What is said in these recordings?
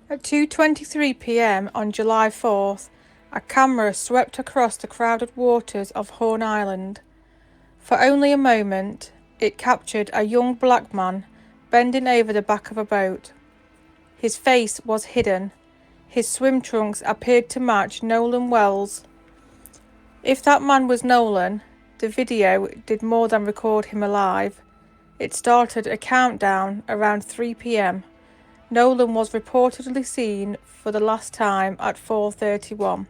At 2:23 p.m. on July 4th, a camera swept across the crowded waters of Horn Island. For only a moment, it captured a young black man bending over the back of a boat. His face was hidden. His swim trunks appeared to match Nolan Wells. If that man was Nolan, the video did more than record him alive. It started a countdown around 3 p.m. Nolan was reportedly seen for the last time at 4:31.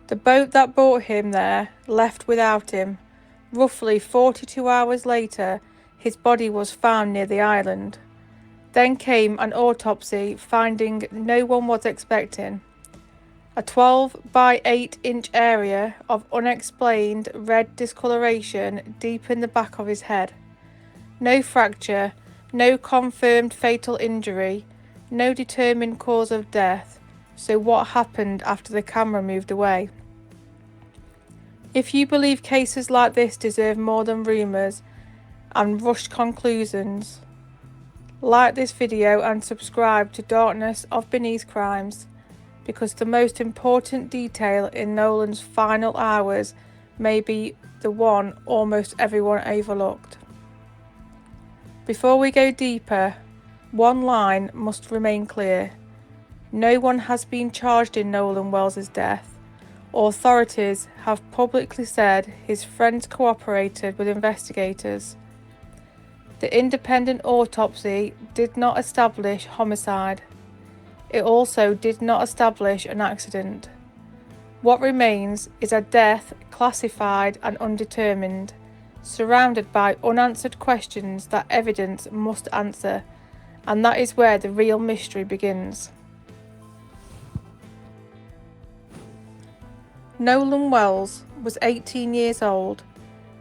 The boat that brought him there left without him. Roughly 42 hours later, his body was found near the island. Then came an autopsy finding no one was expecting. A 12 by 8 inch area of unexplained red discoloration deep in the back of his head. No fracture, no confirmed fatal injury, no determined cause of death. So what happened after the camera moved away? If you believe cases like this deserve more than rumours and rushed conclusions, like this video and subscribe to Darkness of Beneath Crimes, because the most important detail in Nolan's final hours may be the one almost everyone overlooked. Before we go deeper, one line must remain clear. No one has been charged in Nolan Wells' death. Authorities have publicly said his friends cooperated with investigators. The independent autopsy did not establish homicide. It also did not establish an accident. What remains is a death classified and undetermined, surrounded by unanswered questions that evidence must answer, and that is where the real mystery begins. Nolan Wells was 18 years old.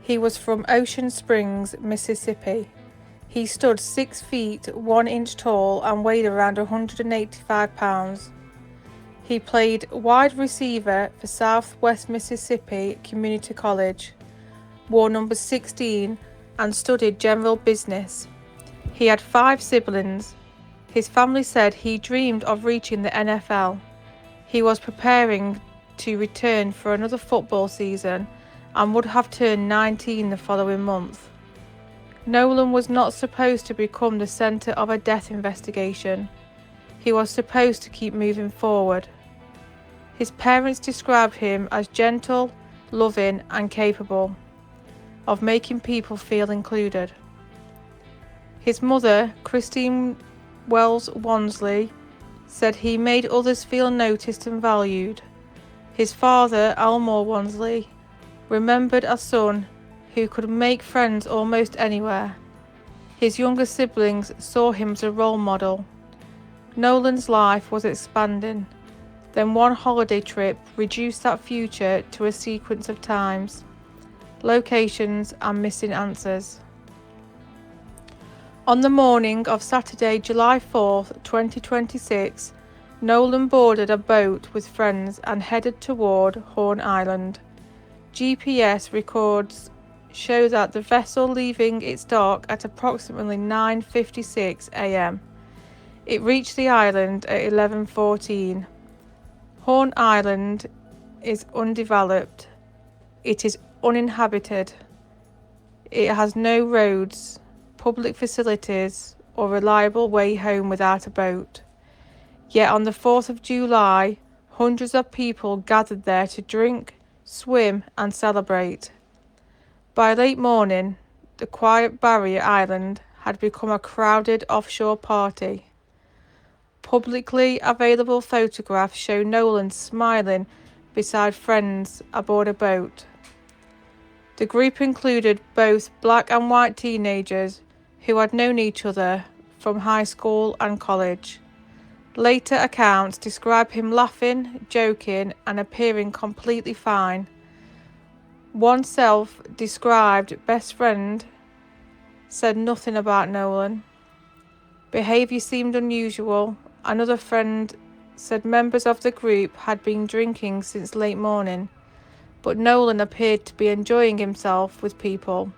He was from Ocean Springs, Mississippi. He stood 6 feet 1 inch tall and weighed around 185 pounds. He played wide receiver for Southwest Mississippi Community College, wore number 16 and studied general business. He had 5 siblings. His family said he dreamed of reaching the NFL. He was preparing to return for another football season and would have turned 19 the following month. Nolan was not supposed to become the centre of a death investigation. He was supposed to keep moving forward. His parents described him as gentle, loving and capable of making people feel included. His mother, Christine Wells Wansley, said he made others feel noticed and valued. His father, Elmore Wansley, remembered a son who could make friends almost anywhere. His younger siblings saw him as a role model. Nolan's life was expanding. Then one holiday trip reduced that future to a sequence of times, locations and missing answers. On the morning of Saturday, July 4th, 2026, Nolan boarded a boat with friends and headed toward Horn Island. GPS records show that the vessel leaving its dock at approximately 9:56 a.m. It reached the island at 11:14. Horn Island is undeveloped. It is uninhabited. It has no roads, public facilities, or reliable way home without a boat. Yet on the 4th of July, hundreds of people gathered there to drink, swim and celebrate. By late morning, the quiet barrier island had become a crowded offshore party. Publicly available photographs show Nolan smiling beside friends aboard a boat. The group included both black and white teenagers who had known each other from high school and college. Later accounts describe him laughing, joking, and appearing completely fine. One self-described best friend said nothing about Nolan. Behaviour seemed unusual. Another friend said members of the group had been drinking since late morning, but Nolan appeared to be enjoying himself with people.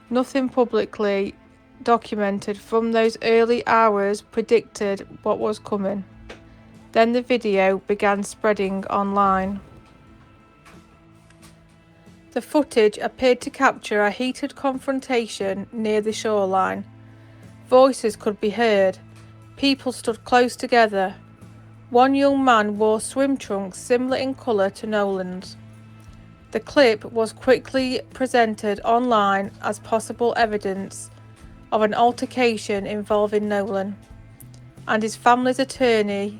Nothing publicly documented from those early hours predicted what was coming. Then the video began spreading online. The footage appeared to capture a heated confrontation near the shoreline. Voices could be heard. People stood close together. One young man wore swim trunks similar in colour to Nolan's. The clip was quickly presented online as possible evidence of an altercation involving Nolan, and his family's attorney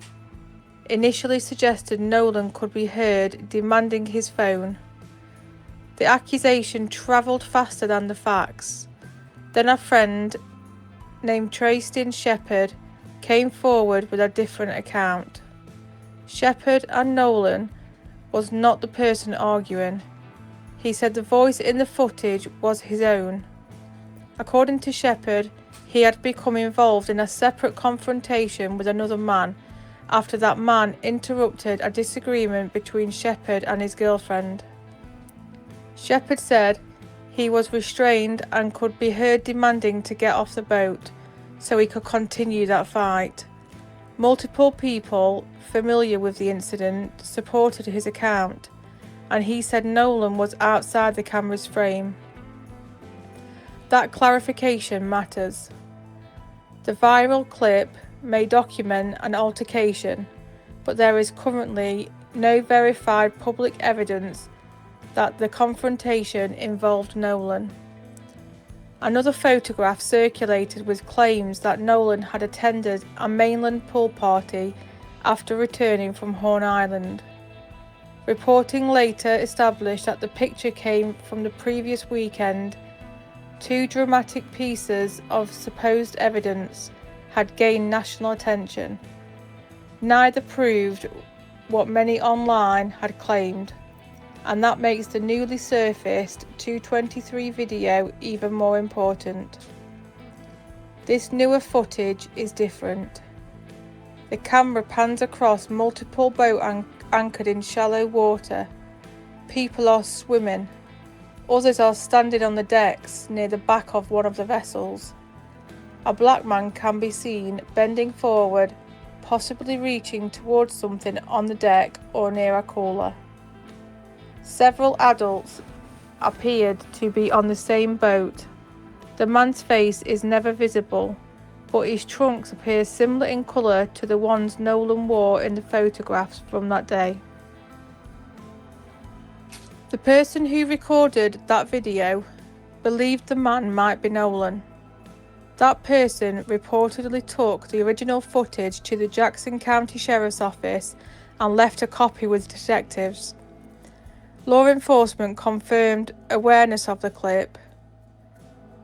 initially suggested Nolan could be heard demanding his phone. The accusation travelled faster than the facts. Then a friend named Tristan Shepherd came forward with a different account. Shepherd and Nolan was not the person arguing. He said the voice in the footage was his own. According to Shepherd, he had become involved in a separate confrontation with another man after that man interrupted a disagreement between Shepherd and his girlfriend. Shepherd said he was restrained and could be heard demanding to get off the boat so he could continue that fight. Multiple people familiar with the incident supported his account, and he said Nolan was outside the camera's frame. That clarification matters. The viral clip may document an altercation, but there is currently no verified public evidence that the confrontation involved Nolan. Another photograph circulated with claims that Nolan had attended a mainland pool party after returning from Horn Island. Reporting later established that the picture came from the previous weekend. Two dramatic pieces of supposed evidence had gained national attention. Neither proved what many online had claimed, and that makes the newly surfaced 2:23 video even more important. This newer footage is different. The camera pans across multiple boats anchored in shallow water. People are swimming. Others are standing on the decks near the back of one of the vessels. A black man can be seen bending forward, possibly reaching towards something on the deck or near a cooler. Several adults appeared to be on the same boat. The man's face is never visible, but his trunks appear similar in colour to the ones Nolan wore in the photographs from that day. The person who recorded that video believed the man might be Nolan. That person reportedly took the original footage to the Jackson County Sheriff's Office and left a copy with detectives. Law enforcement confirmed awareness of the clip.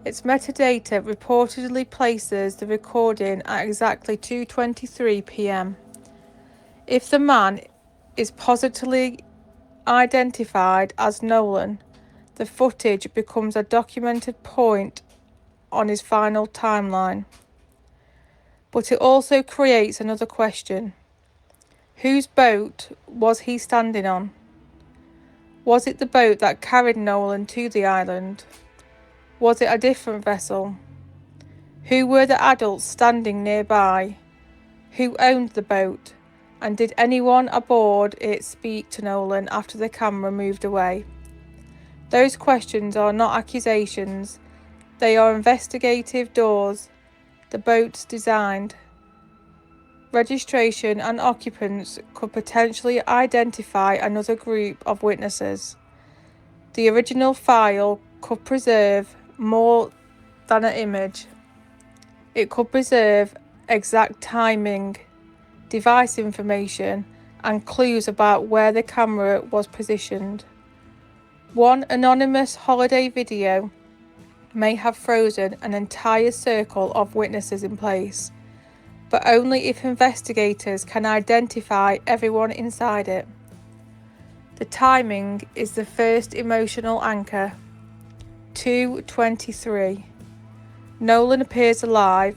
Its metadata reportedly places the recording at exactly 2:23 p.m. If the man is positively identified as Nolan, the footage becomes a documented point on his final timeline. But it also creates another question. Whose boat was he standing on? Was it the boat that carried Nolan to the island? Was it a different vessel? Who were the adults standing nearby? Who owned the boat? And did anyone aboard it speak to Nolan after the camera moved away? Those questions are not accusations. They are investigative doors the boat's designed. Registration and occupants could potentially identify another group of witnesses. The original file could preserve more than an image. It could preserve exact timing, device information, and clues about where the camera was positioned. One anonymous holiday video may have frozen an entire circle of witnesses in place, but only if investigators can identify everyone inside it. The timing is the first emotional anchor. 2:23. Nolan appears alive.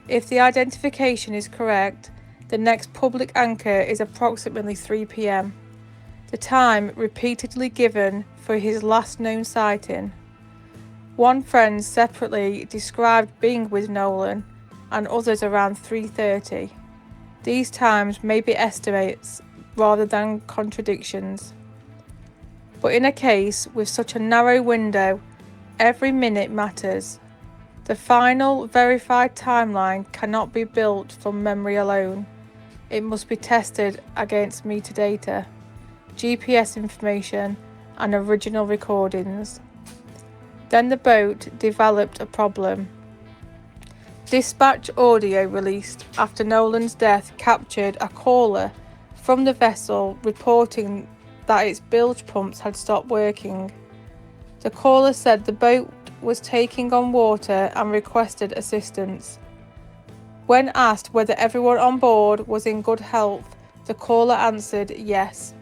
If the identification is correct, the next public anchor is approximately 3 p.m, the time repeatedly given for his last known sighting. One friend separately described being with Nolan and others around 3:30. These times may be estimates rather than contradictions. But in a case with such a narrow window, every minute matters. The final verified timeline cannot be built from memory alone. It must be tested against metadata, GPS information, and original recordings. Then the boat developed a problem. Dispatch audio released after Nolan's death captured a caller from the vessel reporting that its bilge pumps had stopped working. The caller said the boat was taking on water and requested assistance. When asked whether everyone on board was in good health, the caller answered yes.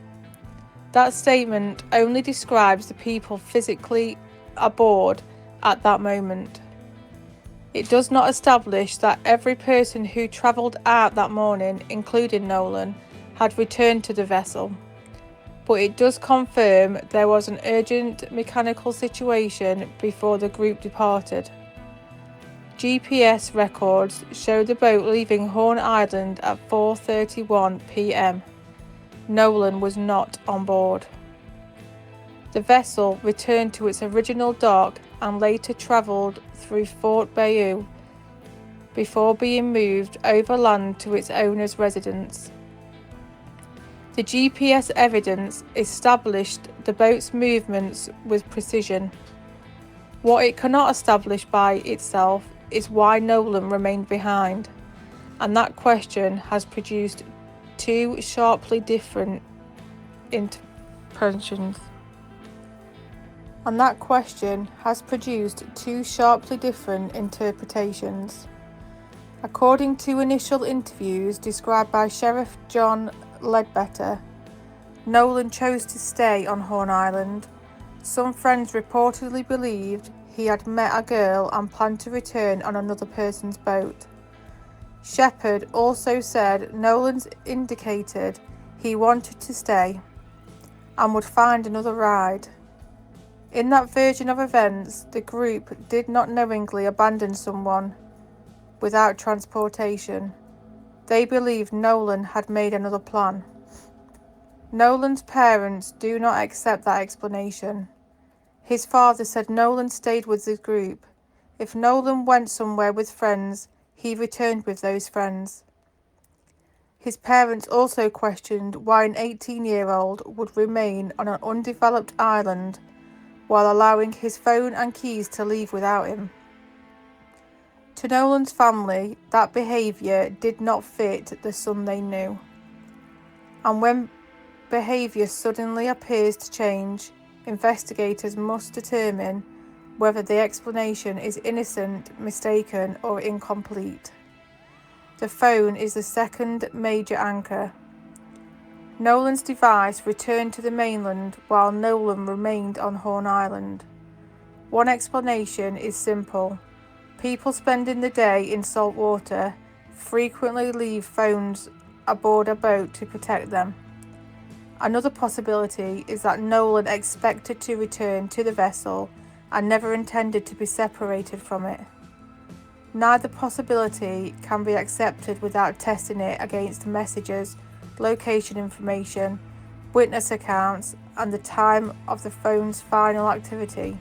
That statement only describes the people physically aboard at that moment. It does not establish that every person who travelled out that morning, including Nolan, had returned to the vessel, but it does confirm there was an urgent mechanical situation before the group departed. GPS records show the boat leaving Horn Island at 4:31 p.m. Nolan was not on board. The vessel returned to its original dock and later travelled through Fort Bayou before being moved overland to its owner's residence. The GPS evidence established the boat's movements with precision. What it cannot establish by itself is why Nolan remained behind, and that question has produced two sharply different interpretations. According to initial interviews described by Sheriff John Ledbetter, Nolan chose to stay on Horn Island. Some friends reportedly believed he had met a girl and planned to return on another person's boat. Shepard also said Nolan's indicated he wanted to stay and would find another ride. In that version of events, the group did not knowingly abandon someone without transportation. They believed Nolan had made another plan. Nolan's parents do not accept that explanation. His father said Nolan stayed with the group. If Nolan went somewhere with friends, he returned with those friends. His parents also questioned why an 18-year-old would remain on an undeveloped island while allowing his phone and keys to leave without him. To Nolan's family, that behaviour did not fit the son they knew. And when behaviour suddenly appears to change, investigators must determine whether the explanation is innocent, mistaken, or incomplete. The phone is the second major anchor. Nolan's device returned to the mainland while Nolan remained on Horn Island. One explanation is simple. People spending the day in salt water frequently leave phones aboard a boat to protect them. Another possibility is that Nolan expected to return to the vessel and never intended to be separated from it. Neither possibility can be accepted without testing it against messages, location information, witness accounts, and the time of the phone's final activity.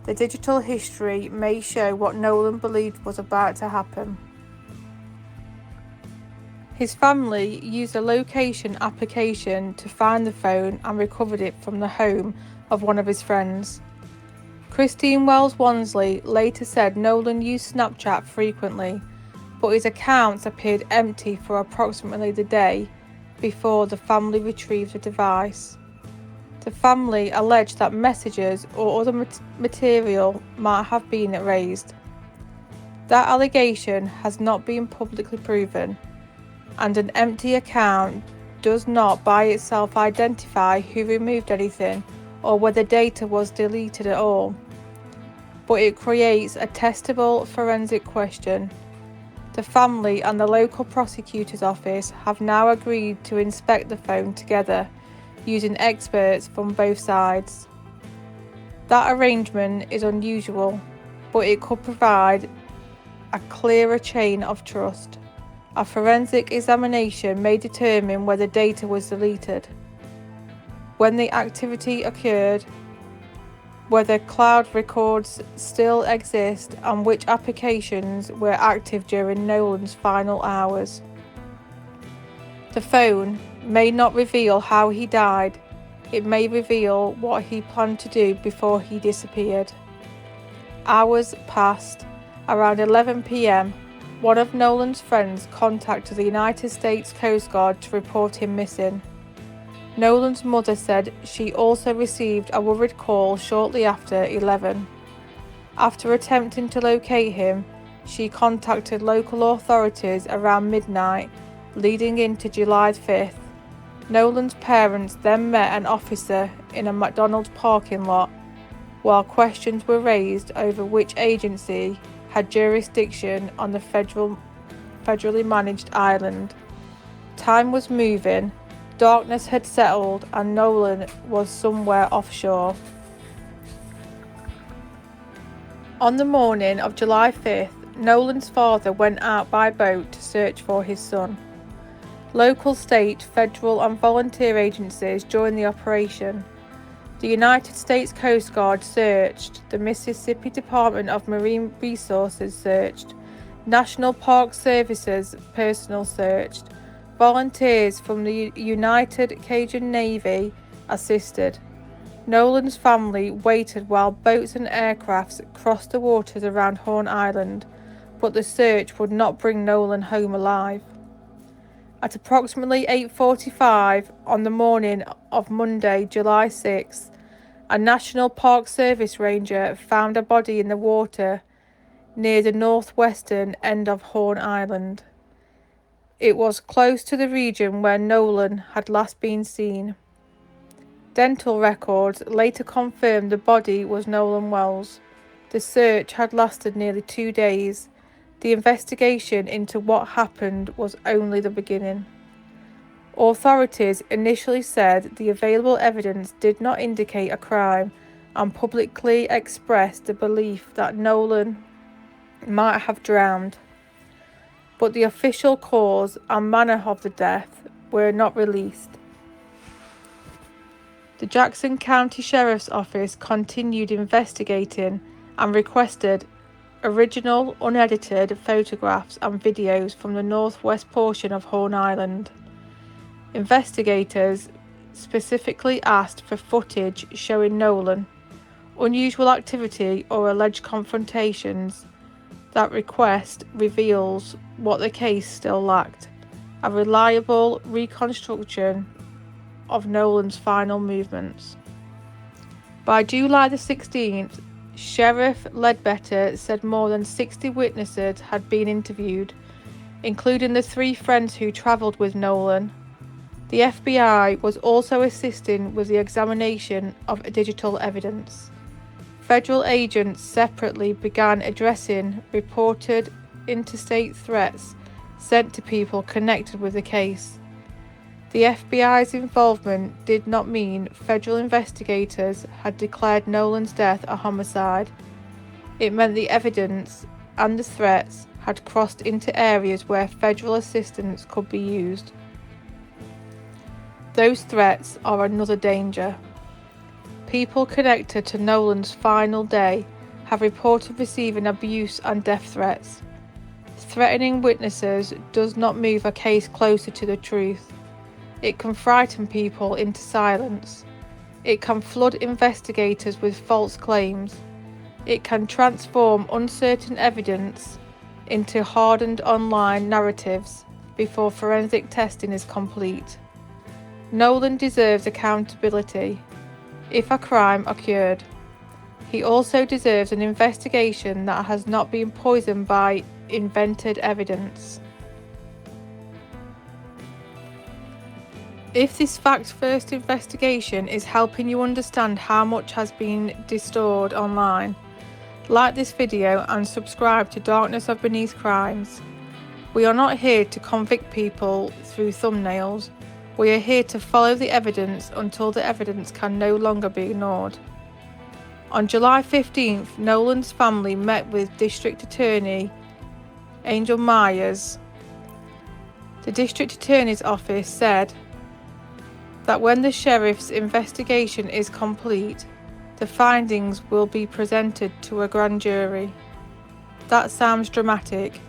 The digital history may show what Nolan believed was about to happen. His family used a location application to find the phone and recovered it from the home of one of his friends. Christine Wells Wansley later said Nolan used Snapchat frequently, but his accounts appeared empty for approximately the day before the family retrieved the device. The family alleged that messages or other material might have been erased. That allegation has not been publicly proven, and an empty account does not by itself identify who removed anything or whether data was deleted at all, but it creates a testable forensic question. The family and the local prosecutor's office have now agreed to inspect the phone together, using experts from both sides. That arrangement is unusual, but it could provide a clearer chain of trust. A forensic examination may determine whether data was deleted, when the activity occurred, whether cloud records still exist, and which applications were active during Nolan's final hours. The phone may not reveal how he died. It may reveal what he planned to do before he disappeared. Hours passed. Around 11 p.m., one of Nolan's friends contacted the United States Coast Guard to report him missing. Nolan's mother said she also received a worried call shortly after 11. After attempting to locate him, she contacted local authorities around midnight, leading into July 5th. Nolan's parents then met an officer in a McDonald's parking lot, while questions were raised over which agency had jurisdiction on the federally managed island. Time was moving, darkness had settled, and Nolan was somewhere offshore. On the morning of July 5th, Nolan's father went out by boat to search for his son. Local, state, federal, and volunteer agencies joined the operation. The United States Coast Guard searched, the Mississippi Department of Marine Resources searched, National Park Service's personnel searched, volunteers from the United Cajun Navy assisted. Nolan's family waited while boats and aircrafts crossed the waters around Horn Island, but the search would not bring Nolan home alive. At approximately 8:45 on the morning of Monday, July 6th, a National Park Service ranger found a body in the water near the northwestern end of Horn Island. It was close to the region where Nolan had last been seen. Dental records later confirmed the body was Nolan Wells. The search had lasted nearly 2 days. The investigation into what happened was only the beginning. Authorities initially said the available evidence did not indicate a crime and publicly expressed the belief that Nolan might have drowned, but the official cause and manner of the death were not released. The Jackson County Sheriff's Office continued investigating and requested original, unedited photographs and videos from the northwest portion of Horn Island. Investigators specifically asked for footage showing Nolan, unusual activity or alleged confrontations. That request reveals what the case still lacked: a reliable reconstruction of Nolan's final movements. By July the 16th, Sheriff Ledbetter said more than 60 witnesses had been interviewed, including the 3 friends who travelled with Nolan. The FBI was also assisting with the examination of digital evidence. Federal agents separately began addressing reported interstate threats sent to people connected with the case. The FBI's involvement did not mean federal investigators had declared Nolan's death a homicide. It meant the evidence and the threats had crossed into areas where federal assistance could be used. Those threats are another danger. People connected to Nolan's final day have reported receiving abuse and death threats. Threatening witnesses does not move a case closer to the truth. It can frighten people into silence. It can flood investigators with false claims. It can transform uncertain evidence into hardened online narratives before forensic testing is complete. Nolan deserves accountability if a crime occurred. He also deserves an investigation that has not been poisoned by invented evidence. If this fact-first investigation is helping you understand how much has been distorted online, like this video and subscribe to Darkness of Beneath Crimes. We are not here to convict people through thumbnails. We are here to follow the evidence until the evidence can no longer be ignored. On July 15th, Nolan's family met with District Attorney Angel Myers. The District Attorney's Office said that when the sheriff's investigation is complete, the findings will be presented to a grand jury. That sounds dramatic,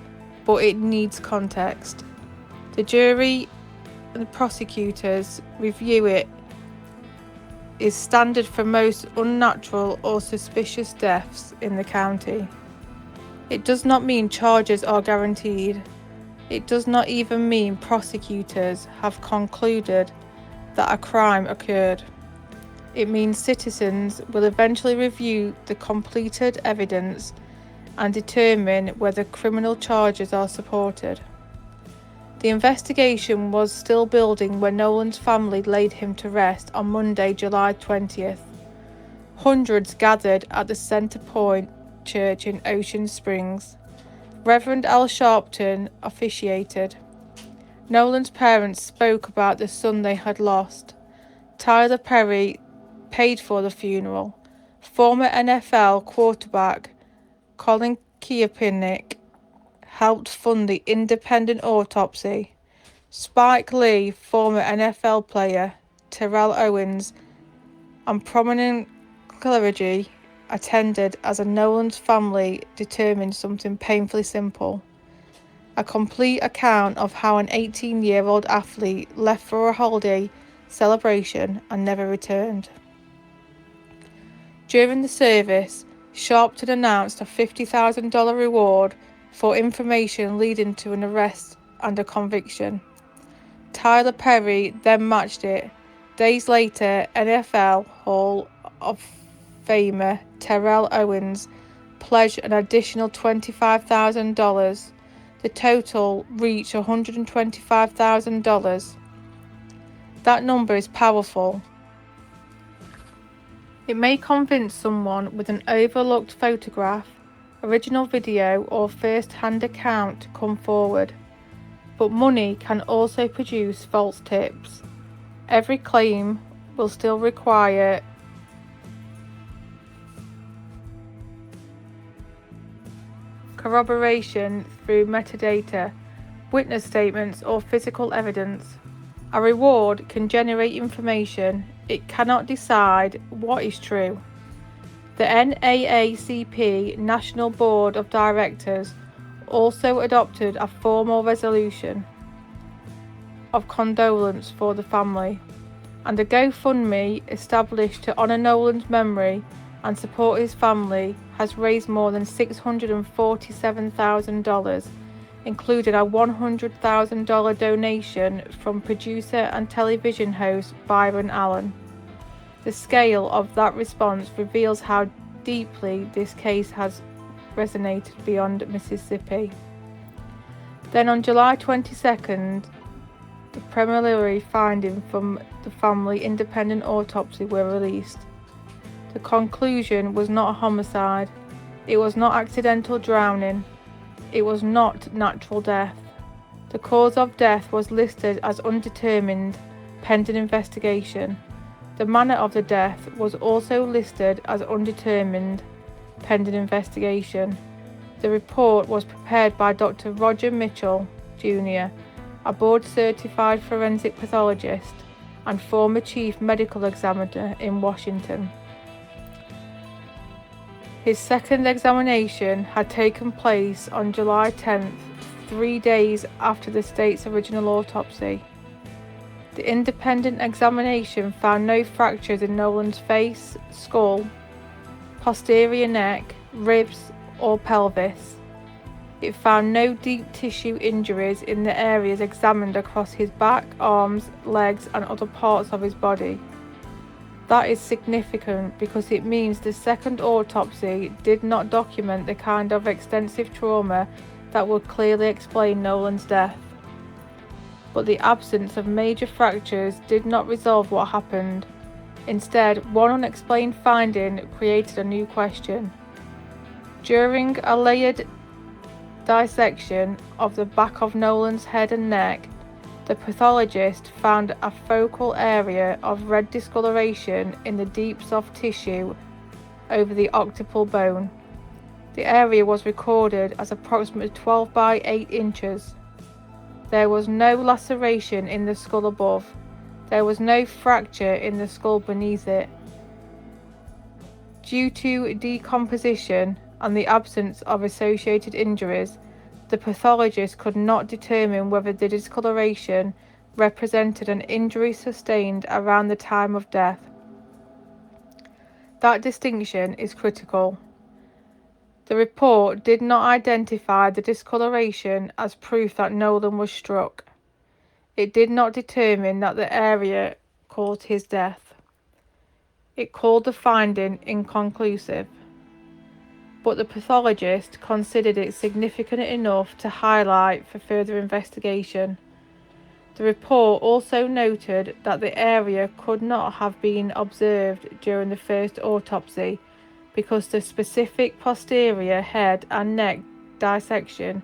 but it needs context. The jury and prosecutors review it is standard for most unnatural or suspicious deaths in the county. It does not mean charges are guaranteed. It does not even mean prosecutors have concluded that a crime occurred. It means citizens will eventually review the completed evidence and determine whether criminal charges are supported. The investigation was still building when Nolan's family laid him to rest on Monday, July 20th. Hundreds gathered at the Center Point Church in Ocean Springs. Reverend Al Sharpton officiated. Nolan's parents spoke about the son they had lost. Tyler Perry paid for the funeral. Former NFL quarterback Colin Kaepernick helped fund the independent autopsy. Spike Lee, former NFL player Terrell Owens, and prominent clergy attended as a Nolan's family determined something painfully simple. A complete account of how an 18-year-old athlete left for a holiday celebration and never returned. During the service, Sharpton announced a $50,000 reward for information leading to an arrest and a conviction. Tyler Perry then matched it. Days later, NFL Hall of Famer Terrell Owens pledged an additional $25,000. The total reached $125,000. That number is powerful. It may convince someone with an overlooked photograph, original video, or first-hand account to come forward. But money can also produce false tips. Every claim will still require corroboration through metadata, witness statements, or physical evidence. A reward can generate information. It cannot decide what is true. The NAACP National Board of Directors also adopted a formal resolution of condolence for the family, and a GoFundMe established to honour Nolan's memory and support his family has raised more than $647,000, including a $100,000 donation from producer and television host Byron Allen. The scale of that response reveals how deeply this case has resonated beyond Mississippi. Then on July 22nd, the preliminary findings from the family independent autopsy were released. The conclusion was not a homicide. It was not accidental drowning. It was not natural death. The cause of death was listed as undetermined, pending investigation. The manner of the death was also listed as undetermined, pending investigation. The report was prepared by Dr. Roger Mitchell, Jr., a board-certified forensic pathologist and former chief medical examiner in Washington. His second examination had taken place on July 10th, 3 days after the state's original autopsy. The independent examination found no fractures in Nolan's face, skull, posterior neck, ribs, or pelvis. It found no deep tissue injuries in the areas examined across his back, arms, legs, and other parts of his body. That is significant because it means the second autopsy did not document the kind of extensive trauma that would clearly explain Nolan's death. But the absence of major fractures did not resolve what happened. Instead, one unexplained finding created a new question. During a layered dissection of the back of Nolan's head and neck, the pathologist found a focal area of red discoloration in the deep soft tissue over the occipital bone. The area was recorded as approximately 12 by 8 inches. There was no laceration in the skull above. There was no fracture in the skull beneath it. Due to decomposition and the absence of associated injuries, the pathologist could not determine whether the discoloration represented an injury sustained around the time of death. That distinction is critical. The report did not identify the discoloration as proof that Nolan was struck. It did not determine that the area caused his death. It called the finding inconclusive, but the pathologist considered it significant enough to highlight for further investigation. The report also noted that the area could not have been observed during the first autopsy because the specific posterior head and neck dissection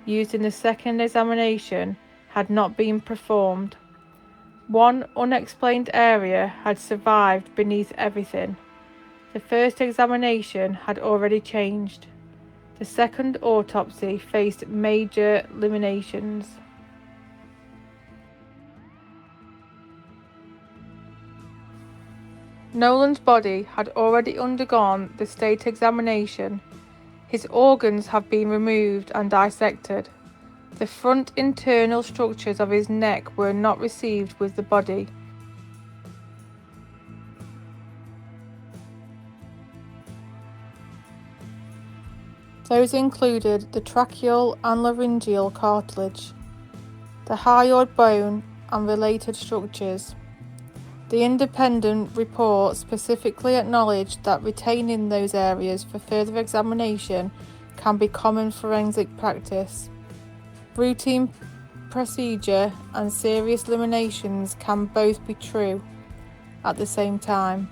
used in the second examination had not been performed. One unexplained area had survived beneath everything. The first examination had already changed. The second autopsy faced major limitations. Nolan's body had already undergone the state examination. His organs have been removed and dissected. The front internal structures of his neck were not received with the body. Those included the tracheal and laryngeal cartilage, the hyoid bone and related structures. The independent report specifically acknowledged that retaining those areas for further examination can be common forensic practice. Routine procedure and serious limitations can both be true at the same time,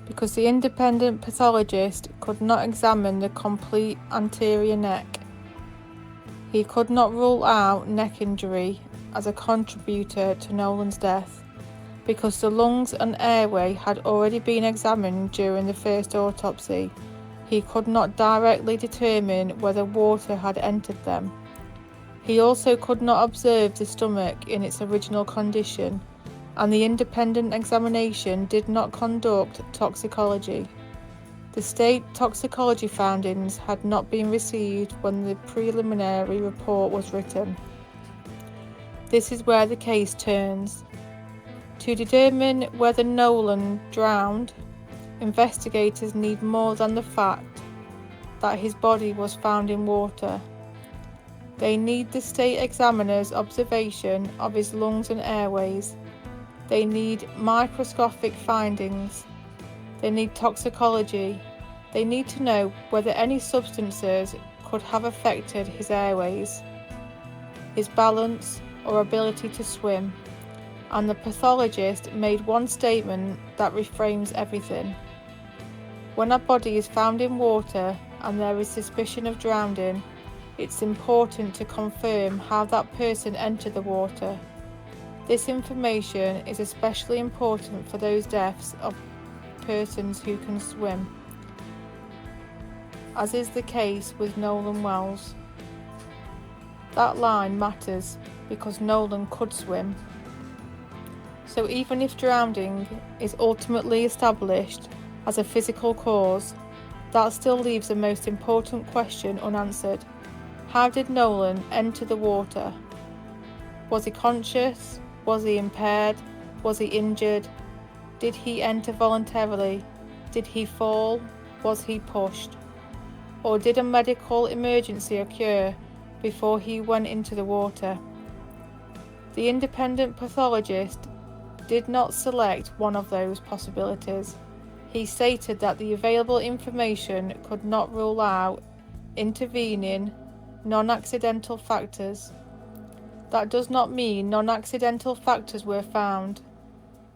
because the independent pathologist could not examine the complete anterior neck. He could not rule out neck injury as a contributor to Nolan's death, because the lungs and airway had already been examined during the first autopsy. He could not directly determine whether water had entered them. He also could not observe the stomach in its original condition, and the independent examination did not conduct toxicology. The state toxicology findings had not been received when the preliminary report was written. This is where the case turns. To determine whether Nolan drowned, investigators need more than the fact that his body was found in water. They need the state examiner's observation of his lungs and airways. They need microscopic findings. They need toxicology. They need to know whether any substances could have affected his airways, his balance or ability to swim. And the pathologist made one statement that reframes everything. When a body is found in water and there is suspicion of drowning, it's important to confirm how that person entered the water. This information is especially important for those deaths of persons who can swim, as is the case with Nolan Wells. That line matters because Nolan could swim. So even if drowning is ultimately established as a physical cause, that still leaves the most important question unanswered. How did Nolan enter the water? Was he conscious? Was he impaired? Was he injured? Did he enter voluntarily? Did he fall? Was he pushed? Or did a medical emergency occur before he went into the water? The independent pathologist did not select one of those possibilities. He stated that the available information could not rule out intervening non-accidental factors. That does not mean non-accidental factors were found.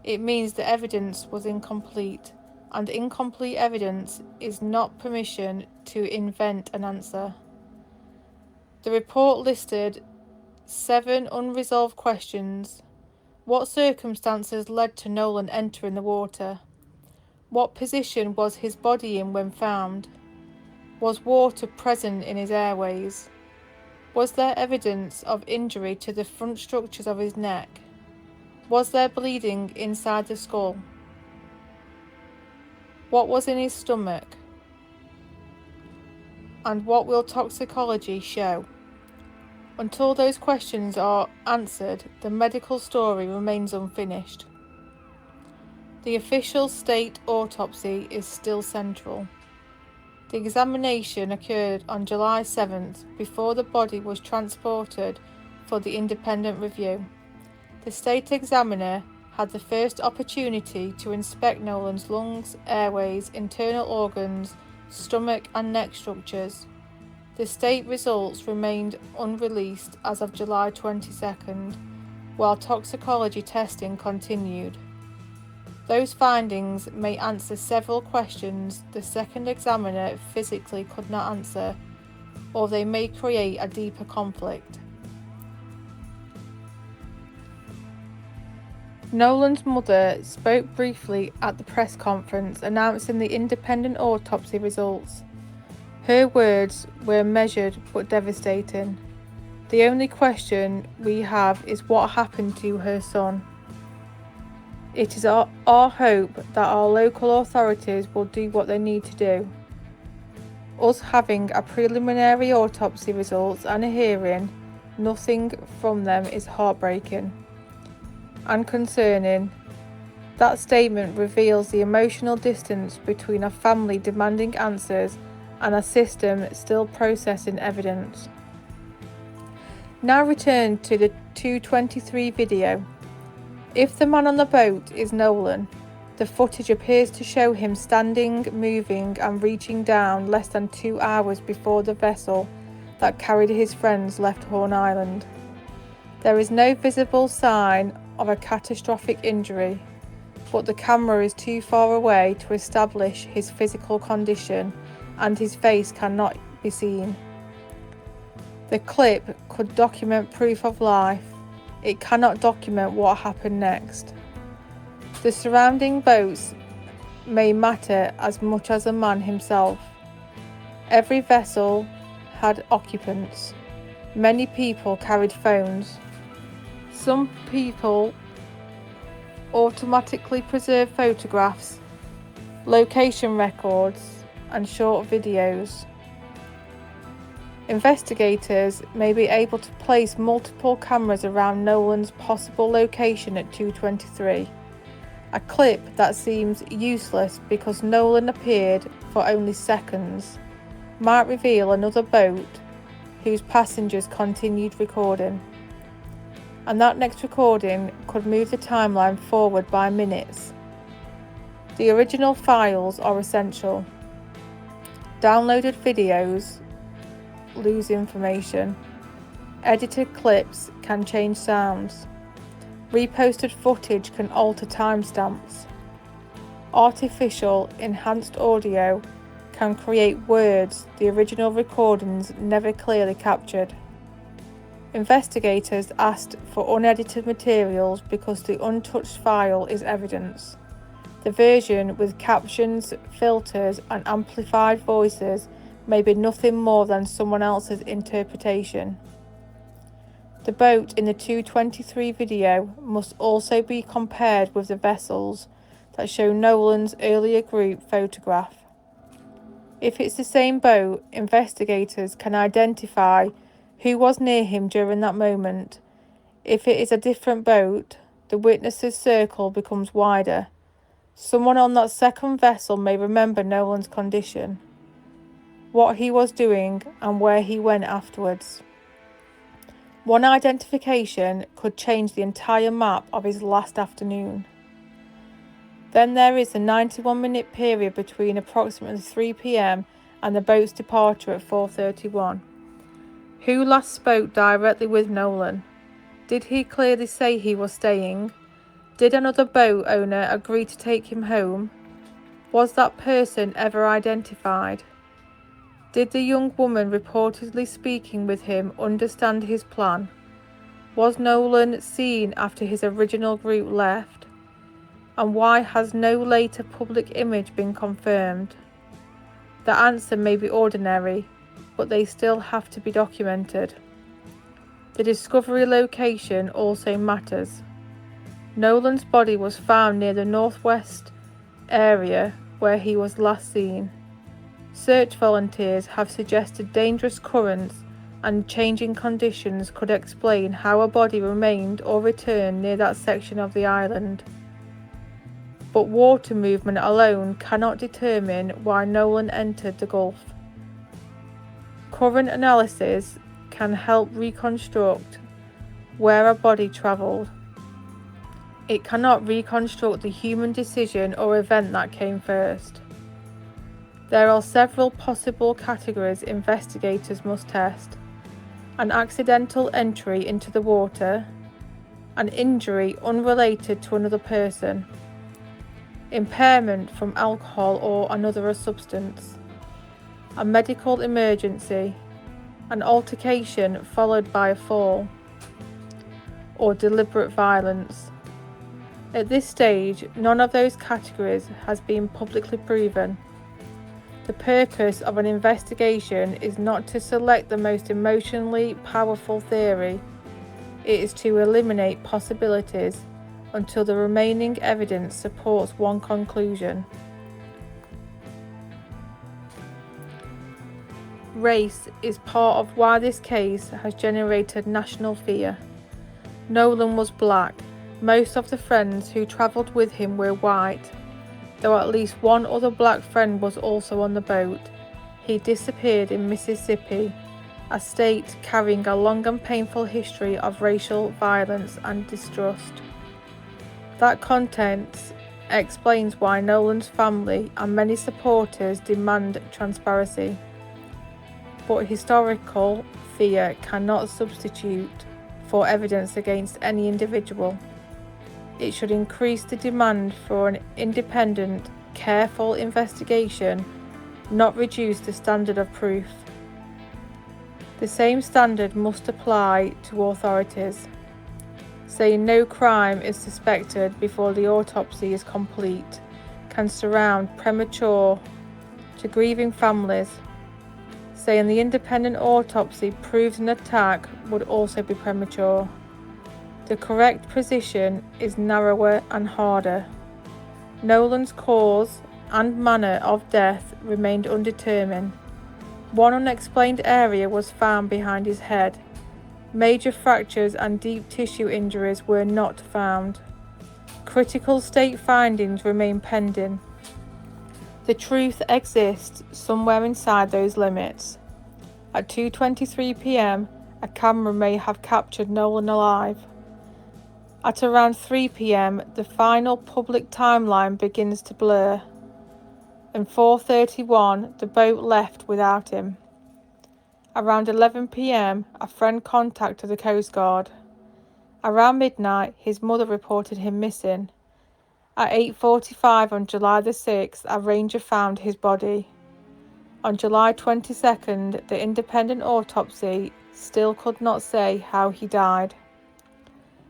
It means the evidence was incomplete, and incomplete evidence is not permission to invent an answer. The report listed 7 unresolved questions. What circumstances led to Nolan entering the water? What position was his body in when found? Was water present in his airways? Was there evidence of injury to the front structures of his neck? Was there bleeding inside the skull? What was in his stomach? And what will toxicology show? Until those questions are answered, the medical story remains unfinished. The official state autopsy is still central. The examination occurred on July 7th before the body was transported for the independent review. The state examiner had the first opportunity to inspect Nolan's lungs, airways, internal organs, stomach and neck structures. The state results remained unreleased as of July 22nd, while toxicology testing continued. Those findings may answer several questions the second examiner physically could not answer, or they may create a deeper conflict. Nolan's mother spoke briefly at the press conference announcing the independent autopsy results. Her words were measured but devastating. The only question we have is what happened to her son. It is our hope that our local authorities will do what they need to do. Us having a preliminary autopsy results and a hearing, nothing from them is heartbreaking and concerning. That statement reveals the emotional distance between a family demanding answers and a system still processing evidence. Now return to the 2:23 video. If the man on the boat is Nolan, the footage appears to show him standing, moving and reaching down less than 2 hours before the vessel that carried his friends left Horn Island. There is no visible sign of a catastrophic injury, but the camera is too far away to establish his physical condition and his face cannot be seen. The clip could document proof of life. It cannot document what happened next. The surrounding boats may matter as much as the man himself. Every vessel had occupants. Many people carried phones. Some people automatically preserve photographs, location records, and short videos. Investigators may be able to place multiple cameras around Nolan's possible location at 2:23. A clip that seems useless because Nolan appeared for only seconds might reveal another boat whose passengers continued recording. And that next recording could move the timeline forward by minutes. The original files are essential. Downloaded videos lose information. Edited clips can change sounds. Reposted footage can alter timestamps. Artificial enhanced audio can create words the original recordings never clearly captured. Investigators asked for unedited materials because the untouched file is evidence. The version with captions, filters, and amplified voices may be nothing more than someone else's interpretation. The boat in the 2:23 video must also be compared with the vessels that show Nolan's earlier group photograph. If it's the same boat, investigators can identify who was near him during that moment. If it is a different boat, the witnesses' circle becomes wider. Someone on that second vessel may remember Nolan's condition, what he was doing, and where he went afterwards. One identification could change the entire map of his last afternoon. Then there is the 91-minute period between approximately 3 p.m. and the boat's departure at 4:31. Who last spoke directly with Nolan? Did he clearly say he was staying? Did another boat owner agree to take him home? Was that person ever identified? Did the young woman reportedly speaking with him understand his plan? Was Nolan seen after his original group left? And why has no later public image been confirmed? The answer may be ordinary, but they still have to be documented. The discovery location also matters. Nolan's body was found near the northwest area where he was last seen. Search volunteers have suggested dangerous currents and changing conditions could explain how a body remained or returned near that section of the island. But water movement alone cannot determine why Nolan entered the Gulf. Current analysis can help reconstruct where a body travelled. It cannot reconstruct the human decision or event that came first. There are several possible categories investigators must test: an accidental entry into the water, an injury unrelated to another person, impairment from alcohol or another substance, a medical emergency, an altercation followed by a fall, or deliberate violence. At this stage, none of those categories has been publicly proven. The purpose of an investigation is not to select the most emotionally powerful theory, it is to eliminate possibilities until the remaining evidence supports one conclusion. Race is part of why this case has generated national fear. Nolan was black. Most of the friends who travelled with him were white, though at least one other black friend was also on the boat. He disappeared in Mississippi, a state carrying a long and painful history of racial violence and distrust. That context explains why Nolan's family and many supporters demand transparency. But historical fear cannot substitute for evidence against any individual. It should increase the demand for an independent, careful investigation, not reduce the standard of proof. The same standard must apply to authorities. Saying no crime is suspected before the autopsy is complete can sound premature to grieving families. Saying the independent autopsy proves an attack would also be premature. The correct position is narrower and harder. Nolan's cause and manner of death remained undetermined. One unexplained area was found behind his head. Major fractures and deep tissue injuries were not found. Critical state findings remain pending. The truth exists somewhere inside those limits. At 2:23 p.m, a camera may have captured Nolan alive. At around 3 p.m, the final public timeline begins to blur. And 4:31, the boat left without him. Around 11 p.m, a friend contacted the Coast Guard. Around midnight, his mother reported him missing. At 8:45 on July the 6th, a ranger found his body. On July 22nd, the independent autopsy still could not say how he died.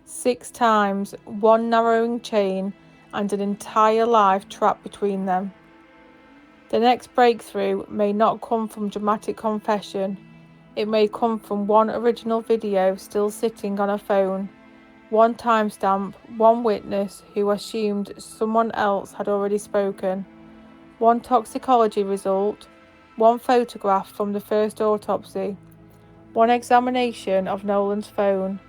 6 times, one narrowing chain, and an entire life trapped between them. The next breakthrough may not come from dramatic confession. It may come from one original video still sitting on a phone, one timestamp, one witness who assumed someone else had already spoken, one toxicology result, one photograph from the first autopsy, one examination of Nolan's phone,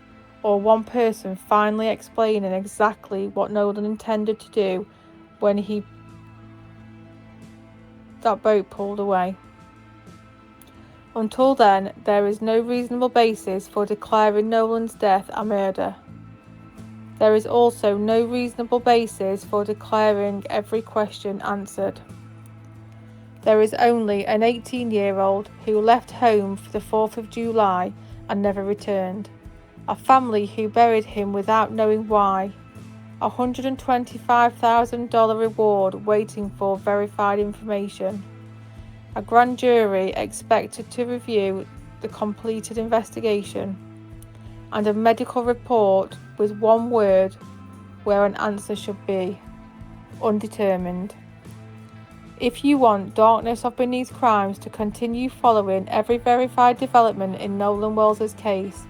or one person finally explaining exactly what Nolan intended to do when that boat pulled away. Until then, there is no reasonable basis for declaring Nolan's death a murder. There is also no reasonable basis for declaring every question answered. There is only an 18-year-old who left home for the 4th of July and never returned, a family who buried him without knowing why, a $125,000 reward waiting for verified information, a grand jury expected to review the completed investigation, and a medical report with one word where an answer should be. undetermined. If you want Darkness of Beneath Crimes to continue following every verified development in Nolan Wells' case,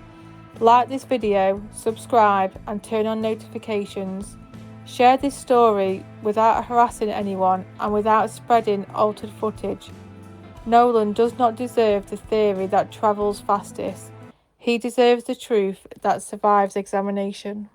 like this video, subscribe and turn on notifications. Share this story without harassing anyone and without spreading altered footage. Nolan does not deserve the theory that travels fastest. He deserves the truth that survives examination.